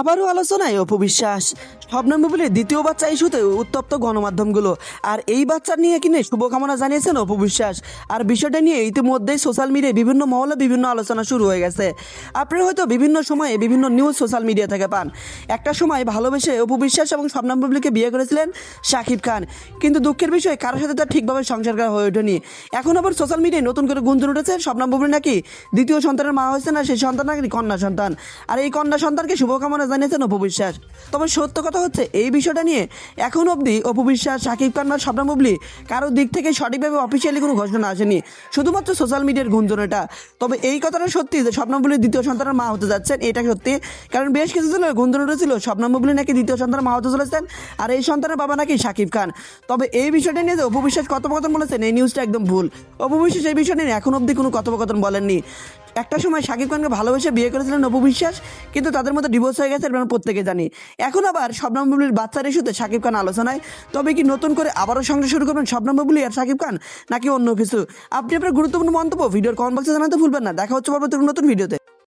আবারও আলোচনায় অপু বিশ্বাস শবনম বুবলির দ্বিতীয় বাচ্চা ইস্যুতে উত্তপ্ত গণমাধ্যমগুলো। আর এই বাচ্চা নিয়ে কিনে শুভকামনা জানিয়েছেন অপু বিশ্বাস। আর বিষয়টা নিয়ে ইতিমধ্যেই সোশ্যাল মিডিয়ায় বিভিন্ন মহলে বিভিন্ন আলোচনা শুরু হয়ে গেছে। আপনারা হয়তো বিভিন্ন সময়ে বিভিন্ন নিউজ সোশ্যাল মিডিয়া থেকে পান। একটা সময় ভালোবেসে অপু বিশ্বাস এবং শবনম বুবলিকে বিয়ে করেছিলেন শাকিব খান, কিন্তু দুঃখের বিষয় কারোর সাথে তার ঠিকভাবে সংসার করা হয়ে ওঠেনি। এখন আবার সোশ্যাল মিডিয়ায় নতুন করে গুঞ্জন উঠেছে শবনম বুবলি নাকি দ্বিতীয় সন্তানের মা হয়েছে, না সেই সন্তান নাকি কন্যা সন্তান। আর এই কন্যা সন্তানকে শুভকামনা জানিয়েছেন অপু বিশ্বাস। তবে সত্য কথা হচ্ছে এই বিষয়টা নিয়ে এখন অবধি অপু বিশ্বাস, শাকিব খান বা শবনম বুবলি কারোর দিক থেকে সঠিকভাবে অফিসিয়ালি কোনো ঘোষণা আসেনি, শুধুমাত্র সোশ্যাল মিডিয়ার গুঞ্জন এটা। তবে এই কথাটা সত্যি যে শবনম বুবলি দ্বিতীয় সন্তানের মা হতে যাচ্ছেন, এটা সত্যি। কারণ বেশ কিছু দিন গুঞ্জন উঠেছিল শবনম বুবলি নাকি দ্বিতীয় সন্তানের মা হতে চলেছেন, আর এই সন্তানের বাবা নাকি শাকিব খান। তবে এই বিষয়টা নিয়ে যে অপু বিশ্বাস কথোপকথন বলেছেন, এই নিউজটা একদম ভুল। অপু বিশ্বাস এই বিষয় নিয়ে এখন অবধি কোনো কথোপকথন বলেননি। একটা সময় শাকিব খানকে ভালোবেসে বিয়ে করেছিলেন অপু বিশ্বাস, কিন্তু তাদের মধ্যে ডিভোর্স হয়ে গেছে, আমরা প্রত্যেকে জানি। এখন আবার শবনম বুবলির বাচ্চার ইস্যুতে শাকিব খান আলোচনায়। তবে কি নতুন করে আবারও সংসার শুরু করবেন শবনম বুবলি আর শাকিব খান, নাকি অন্য কিছু? আপনি আপনার গুরুত্বপূর্ণ মন্তব্য ভিডিওর কমেন্ট বক্সে জানাতে ভুলবেন না। দেখা হচ্ছে পরবর্তী নতুন ভিডিওতে।